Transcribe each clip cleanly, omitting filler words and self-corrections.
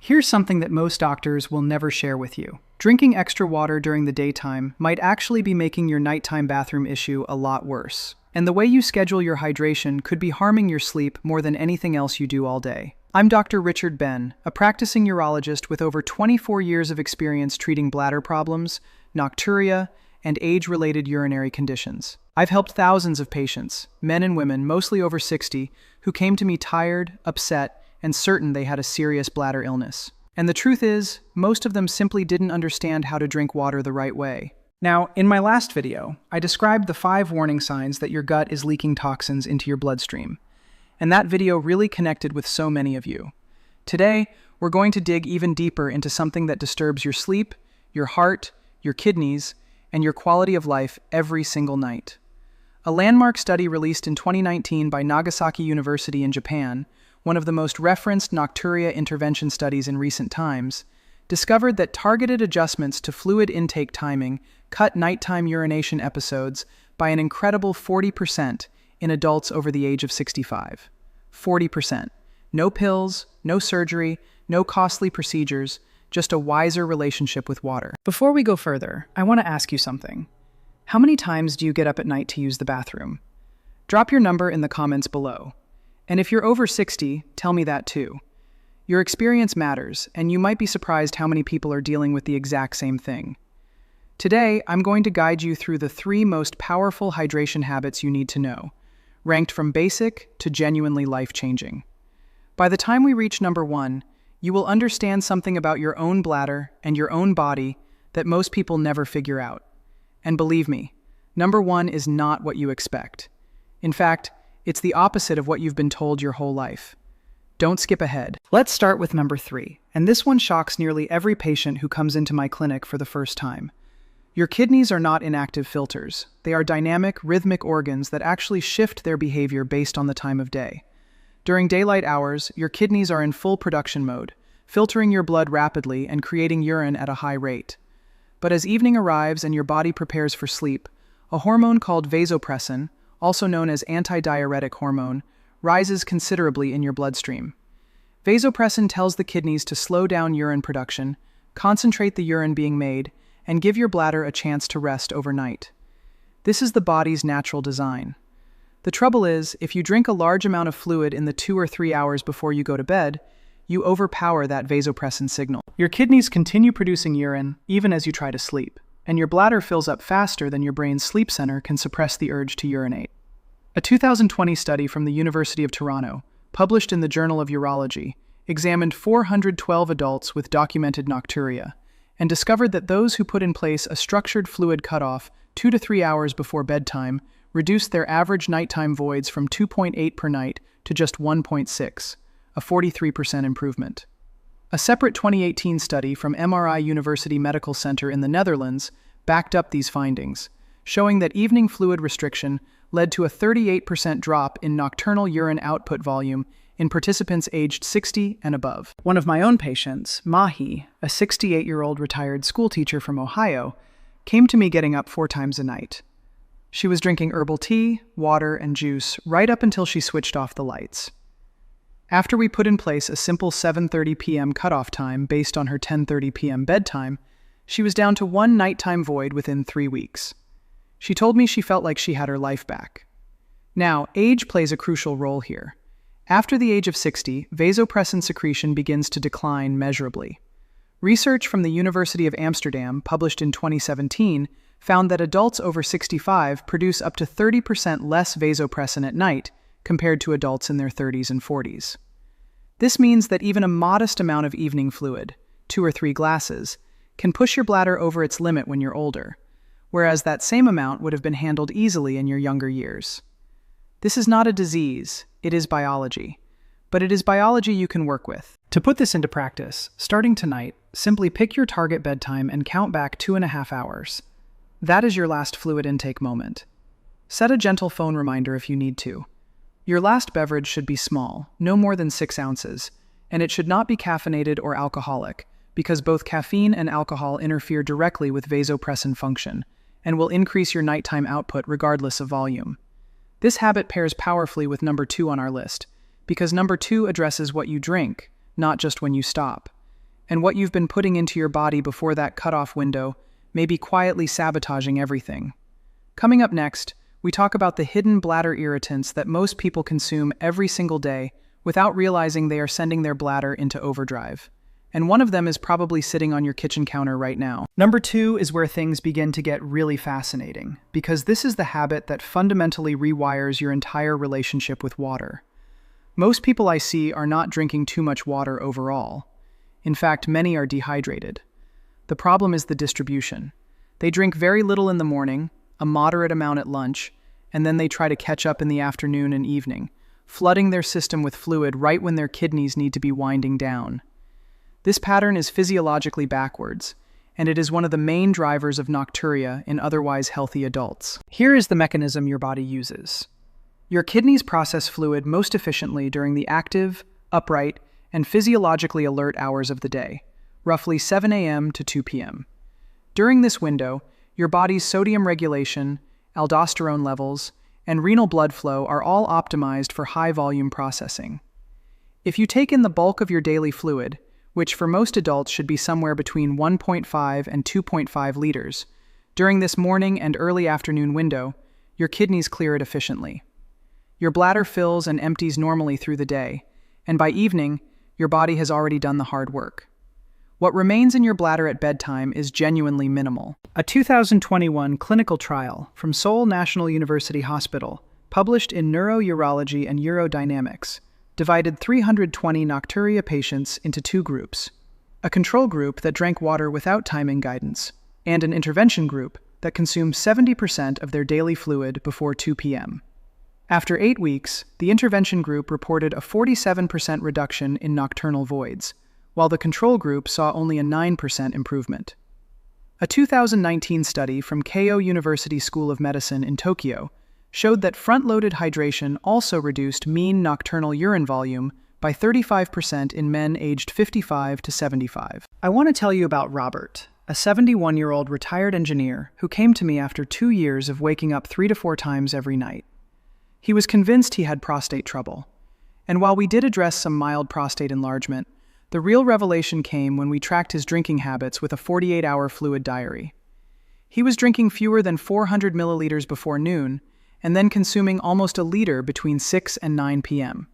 Here's something that most doctors will never share with you. Drinking extra water during the daytime might actually be making your nighttime bathroom issue a lot worse. And the way you schedule your hydration could be harming your sleep more than anything else you do all day. I'm Dr. Richard Ben, a practicing urologist with over 24 years of experience treating bladder problems, nocturia, and age-related urinary conditions. I've helped thousands of patients, men and women, mostly over 60, who came to me tired, upset, and certain they had a serious bladder illness. And the truth is, most of them simply didn't understand how to drink water the right way. Now, in my last video, I described the 5 warning signs that your gut is leaking toxins into your bloodstream. And that video really connected with so many of you. Today, we're going to dig even deeper into something that disturbs your sleep, your heart, your kidneys, and your quality of life every single night. A landmark study released in 2019 by Nagasaki University in Japan, one of the most referenced nocturia intervention studies in recent times, discovered that targeted adjustments to fluid intake timing cut nighttime urination episodes by an incredible 40% in adults over the age of 65. 40%. No pills, no surgery, no costly procedures, just a wiser relationship with water. Before we go further, I want to ask you something. How many times do you get up at night to use the bathroom? Drop your number in the comments below. And if you're over 60, tell me that too. Your experience matters, and you might be surprised how many people are dealing with the exact same thing. Today, I'm going to guide you through the 3 most powerful hydration habits you need to know, ranked from basic to genuinely life-changing. By the time we reach number 1, you will understand something about your own bladder and your own body that most people never figure out. And believe me, number 1 is not what you expect. In fact, it's the opposite of what you've been told your whole life. Don't skip ahead. Let's start with number 3, and this one shocks nearly every patient who comes into my clinic for the first time. Your kidneys are not inactive filters. They are dynamic, rhythmic organs that actually shift their behavior based on the time of day. During daylight hours, your kidneys are in full production mode, filtering your blood rapidly and creating urine at a high rate. But as evening arrives and your body prepares for sleep, a hormone called vasopressin, also known as antidiuretic hormone, rises considerably in your bloodstream. Vasopressin tells the kidneys to slow down urine production, concentrate the urine being made, and give your bladder a chance to rest overnight. This is the body's natural design. The trouble is, if you drink a large amount of fluid in the 2 or 3 hours before you go to bed, you overpower that vasopressin signal. Your kidneys continue producing urine even as you try to sleep, and your bladder fills up faster than your brain's sleep center can suppress the urge to urinate. A 2020 study from the University of Toronto, published in the Journal of Urology, examined 412 adults with documented nocturia, and discovered that those who put in place a structured fluid cutoff 2 to 3 hours before bedtime reduced their average nighttime voids from 2.8 per night to just 1.6, a 43% improvement. A separate 2018 study from MRI University Medical Center in the Netherlands backed up these findings, showing that evening fluid restriction led to a 38% drop in nocturnal urine output volume in participants aged 60 and above. One of my own patients, Mahi, a 68-year-old retired schoolteacher from Ohio, came to me getting up 4 times a night. She was drinking herbal tea, water, and juice right up until she switched off the lights. After we put in place a simple 7:30 p.m. cutoff time based on her 10:30 p.m. bedtime, she was down to 1 nighttime void within 3 weeks. She told me she felt like she had her life back. Now, age plays a crucial role here. After the age of 60, vasopressin secretion begins to decline measurably. Research from the University of Amsterdam, published in 2017, found that adults over 65 produce up to 30% less vasopressin at night compared to adults in their 30s and 40s. This means that even a modest amount of evening fluid, 2 or 3 glasses, can push your bladder over its limit when you're older, whereas that same amount would have been handled easily in your younger years. This is not a disease, it is biology. But it is biology you can work with. To put this into practice, starting tonight, simply pick your target bedtime and count back 2.5 hours. That is your last fluid intake moment. Set a gentle phone reminder if you need to. Your last beverage should be small, no more than 6 ounces, and it should not be caffeinated or alcoholic, because both caffeine and alcohol interfere directly with vasopressin function, and will increase your nighttime output regardless of volume. This habit pairs powerfully with number 2 on our list, because number 2 addresses what you drink, not just when you stop. and what you've been putting into your body before that cutoff window may be quietly sabotaging everything. Coming up next, we talk about the hidden bladder irritants that most people consume every single day without realizing they are sending their bladder into overdrive. And one of them is probably sitting on your kitchen counter right now. Number 2 is where things begin to get really fascinating, because this is the habit that fundamentally rewires your entire relationship with water. Most people I see are not drinking too much water overall. In fact, many are dehydrated. The problem is the distribution. They drink very little in the morning, a moderate amount at lunch, and then they try to catch up in the afternoon and evening, flooding their system with fluid right when their kidneys need to be winding down. This pattern is physiologically backwards, and it is one of the main drivers of nocturia in otherwise healthy adults. Here is the mechanism your body uses. Your kidneys process fluid most efficiently during the active, upright, and physiologically alert hours of the day, roughly 7 a.m. to 2 p.m. During this window, your body's sodium regulation, aldosterone levels, and renal blood flow are all optimized for high-volume processing. If you take in the bulk of your daily fluid, which for most adults should be somewhere between 1.5 and 2.5 liters, during this morning and early afternoon window, your kidneys clear it efficiently. Your bladder fills and empties normally through the day, and by evening, your body has already done the hard work. What remains in your bladder at bedtime is genuinely minimal. A 2021 clinical trial from Seoul National University Hospital, published in Neurourology and Urodynamics, divided 320 nocturia patients into 2 groups: a control group that drank water without timing guidance, and an intervention group that consumed 70% of their daily fluid before 2 p.m. After 8 weeks, the intervention group reported a 47% reduction in nocturnal voids, while the control group saw only a 9% improvement. A 2019 study from Keio University School of Medicine in Tokyo showed that front-loaded hydration also reduced mean nocturnal urine volume by 35% in men aged 55 to 75. I want to tell you about Robert, a 71-year-old retired engineer who came to me after 2 years of waking up 3 to 4 times every night. He was convinced he had prostate trouble, and while we did address some mild prostate enlargement, the real revelation came when we tracked his drinking habits with a 48-hour fluid diary. He was drinking fewer than 400 milliliters before noon, and then consuming almost a liter between 6 and 9 p.m.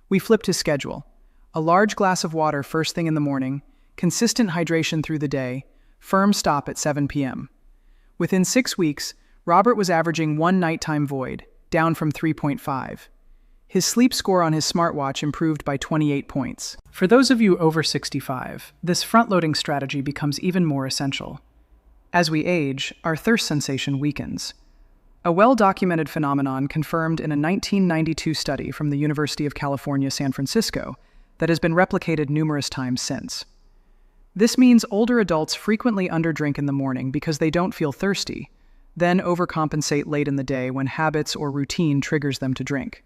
We flipped his schedule: a large glass of water first thing in the morning, consistent hydration through the day, firm stop at 7 p.m. Within 6 weeks, Robert was averaging 1 nighttime void, down from 3.5. His sleep score on his smartwatch improved by 28 points. For those of you over 65, this front-loading strategy becomes even more essential. As we age, our thirst sensation weakens. A well-documented phenomenon confirmed in a 1992 study from the University of California, San Francisco, that has been replicated numerous times since. This means older adults frequently underdrink in the morning because they don't feel thirsty, then overcompensate late in the day when habits or routine triggers them to drink.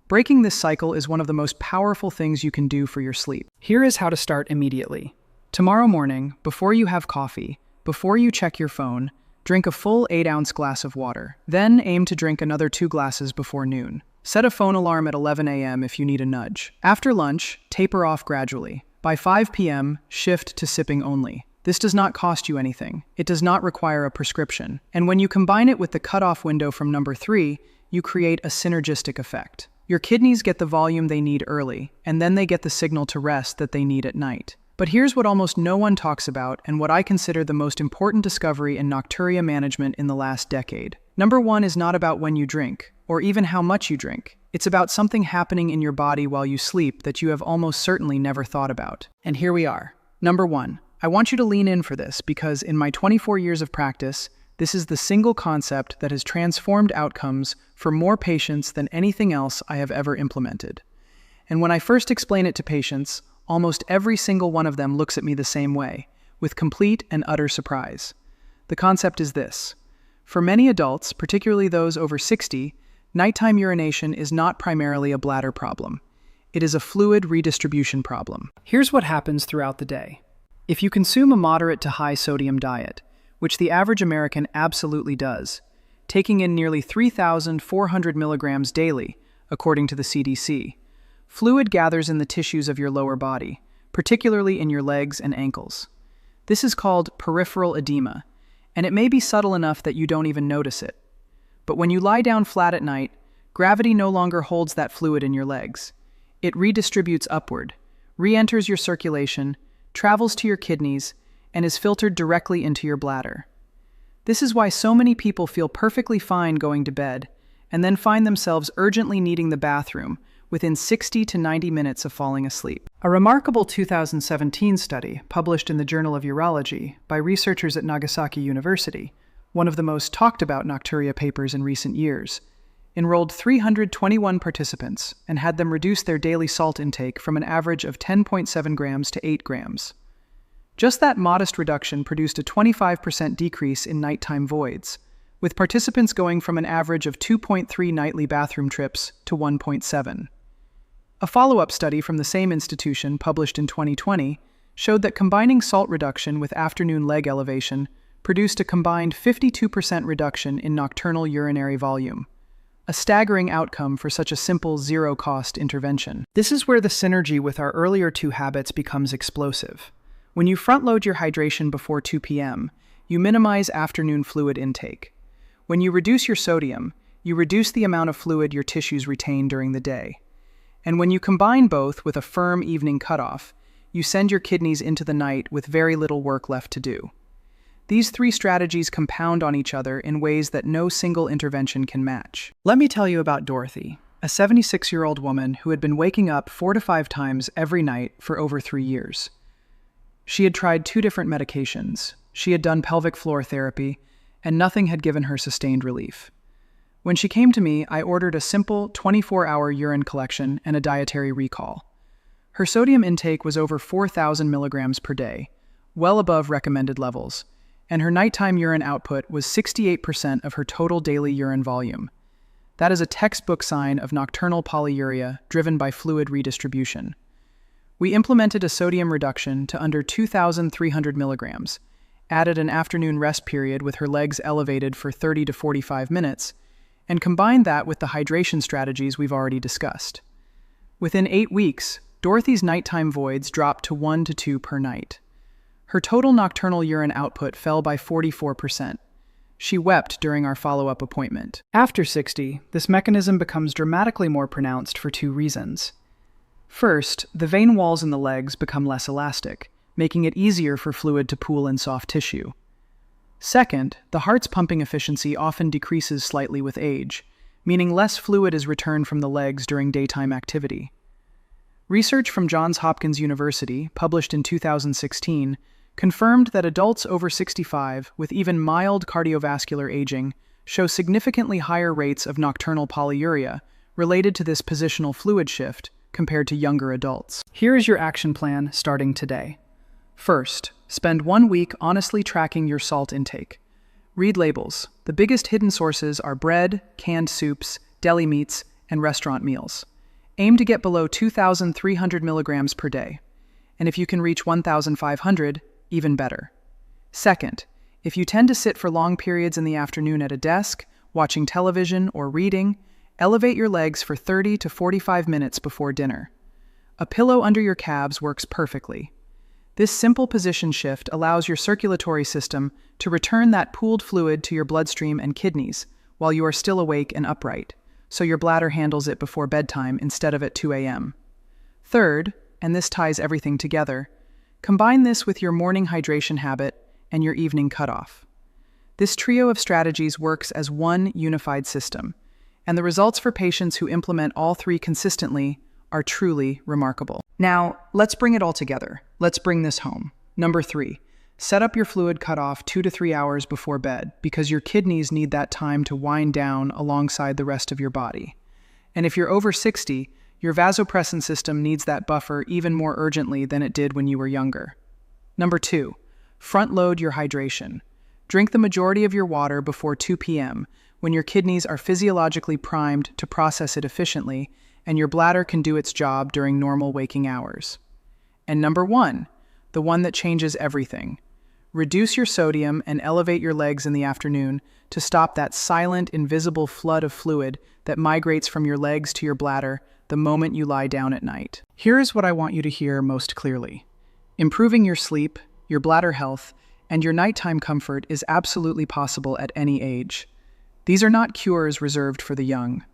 Breaking this cycle is one of the most powerful things you can do for your sleep. Here is how to start immediately. Tomorrow morning, before you have coffee, before you check your phone, drink a full 8-ounce glass of water. Then aim to drink another 2 glasses before noon. Set a phone alarm at 11 a.m. if you need a nudge. After lunch, taper off gradually. By 5 p.m., shift to sipping only. This does not cost you anything. It does not require a prescription. And when you combine it with the cutoff window from number 3, you create a synergistic effect. Your kidneys get the volume they need early, and then they get the signal to rest that they need at night. But here's what almost no one talks about, and what I consider the most important discovery in nocturia management in the last decade. Number 1 is not about when you drink, or even how much you drink. It's about something happening in your body while you sleep that you have almost certainly never thought about. And here we are. Number 1. I want you to lean in for this because in my 24 years of practice, this is the single concept that has transformed outcomes for more patients than anything else I have ever implemented. And when I first explain it to patients, almost every single one of them looks at me the same way, with complete and utter surprise. The concept is this. For many adults, particularly those over 60, nighttime urination is not primarily a bladder problem. It is a fluid redistribution problem. Here's what happens throughout the day. If you consume a moderate to high sodium diet, which the average American absolutely does, taking in nearly 3,400 milligrams daily, according to the CDC, fluid gathers in the tissues of your lower body, particularly in your legs and ankles. This is called peripheral edema, and it may be subtle enough that you don't even notice it. But when you lie down flat at night, gravity no longer holds that fluid in your legs. It redistributes upward, re-enters your circulation, travels to your kidneys, and is filtered directly into your bladder. This is why so many people feel perfectly fine going to bed, and then find themselves urgently needing the bathroom within 60 to 90 minutes of falling asleep. A remarkable 2017 study published in the Journal of Urology by researchers at Nagasaki University, one of the most talked about nocturia papers in recent years, enrolled 321 participants and had them reduce their daily salt intake from an average of 10.7 grams to 8 grams. Just that modest reduction produced a 25% decrease in nighttime voids, with participants going from an average of 2.3 nightly bathroom trips to 1.7. A follow-up study from the same institution, published in 2020, showed that combining salt reduction with afternoon leg elevation produced a combined 52% reduction in nocturnal urinary volume, a staggering outcome for such a simple zero-cost intervention. This is where the synergy with our earlier two habits becomes explosive. When you front-load your hydration before 2 p.m., you minimize afternoon fluid intake. When you reduce your sodium, you reduce the amount of fluid your tissues retain during the day. And when you combine both with a firm evening cutoff, you send your kidneys into the night with very little work left to do. These three strategies compound on each other in ways that no single intervention can match. Let me tell you about Dorothy, a 76-year-old woman who had been waking up 4 to 5 times every night for over 3 years. She had tried 2 different medications. She had done pelvic floor therapy, and nothing had given her sustained relief. When she came to me, I ordered a simple 24-hour urine collection and a dietary recall. Her sodium intake was over 4,000 milligrams per day, well above recommended levels, and her nighttime urine output was 68% of her total daily urine volume. That is a textbook sign of nocturnal polyuria driven by fluid redistribution. We implemented a sodium reduction to under 2,300 milligrams, added an afternoon rest period with her legs elevated for 30 to 45 minutes, and combined that with the hydration strategies we've already discussed. Within 8 weeks, Dorothy's nighttime voids dropped to 1 to 2 per night. Her total nocturnal urine output fell by 44%. She wept during our follow-up appointment. After 60, this mechanism becomes dramatically more pronounced for 2 reasons. First, the vein walls in the legs become less elastic, making it easier for fluid to pool in soft tissue. Second, the heart's pumping efficiency often decreases slightly with age, meaning less fluid is returned from the legs during daytime activity. Research from Johns Hopkins University, published in 2016, confirmed that adults over 65 with even mild cardiovascular aging show significantly higher rates of nocturnal polyuria related to this positional fluid shift compared to younger adults. Here is your action plan starting today. First, spend 1 week honestly tracking your salt intake. Read labels. The biggest hidden sources are bread, canned soups, deli meats, and restaurant meals. Aim to get below 2,300 milligrams per day. And if you can reach 1,500, even better. Second, if you tend to sit for long periods in the afternoon at a desk, watching television or reading, elevate your legs for 30 to 45 minutes before dinner. A pillow under your calves works perfectly. This simple position shift allows your circulatory system to return that pooled fluid to your bloodstream and kidneys while you are still awake and upright, so your bladder handles it before bedtime instead of at 2 a.m. Third, and this ties everything together, combine this with your morning hydration habit and your evening cutoff. This trio of strategies works as one unified system, and the results for patients who implement all 3 consistently are truly remarkable. Now, let's bring it all together. Let's bring this home. Number 3, set up your fluid cutoff 2 to 3 hours before bed because your kidneys need that time to wind down alongside the rest of your body. And if you're over 60, your vasopressin system needs that buffer even more urgently than it did when you were younger. Number 2, front load your hydration. Drink the majority of your water before 2 p.m. when your kidneys are physiologically primed to process it efficiently and your bladder can do its job during normal waking hours. And number 1, the one that changes everything. Reduce your sodium and elevate your legs in the afternoon to stop that silent, invisible flood of fluid that migrates from your legs to your bladder the moment you lie down at night. Here is what I want you to hear most clearly. Improving your sleep, your bladder health, and your nighttime comfort is absolutely possible at any age. These are not cures reserved for the young.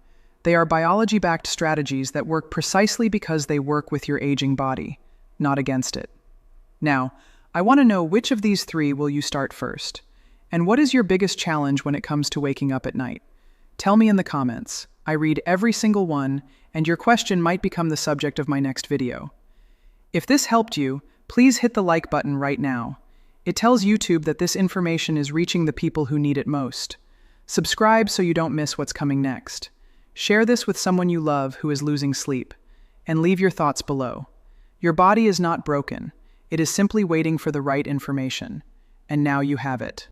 They are biology-backed strategies that work precisely because they work with your aging body, not against it. Now, I want to know which of these three will you start first? And what is your biggest challenge when it comes to waking up at night? Tell me in the comments. I read every single one, and your question might become the subject of my next video. If this helped you, please hit the like button right now. It tells YouTube that this information is reaching the people who need it most. Subscribe so you don't miss what's coming next. Share this with someone you love who is losing sleep, and leave your thoughts below. Your body is not broken. It is simply waiting for the right information. And now you have it.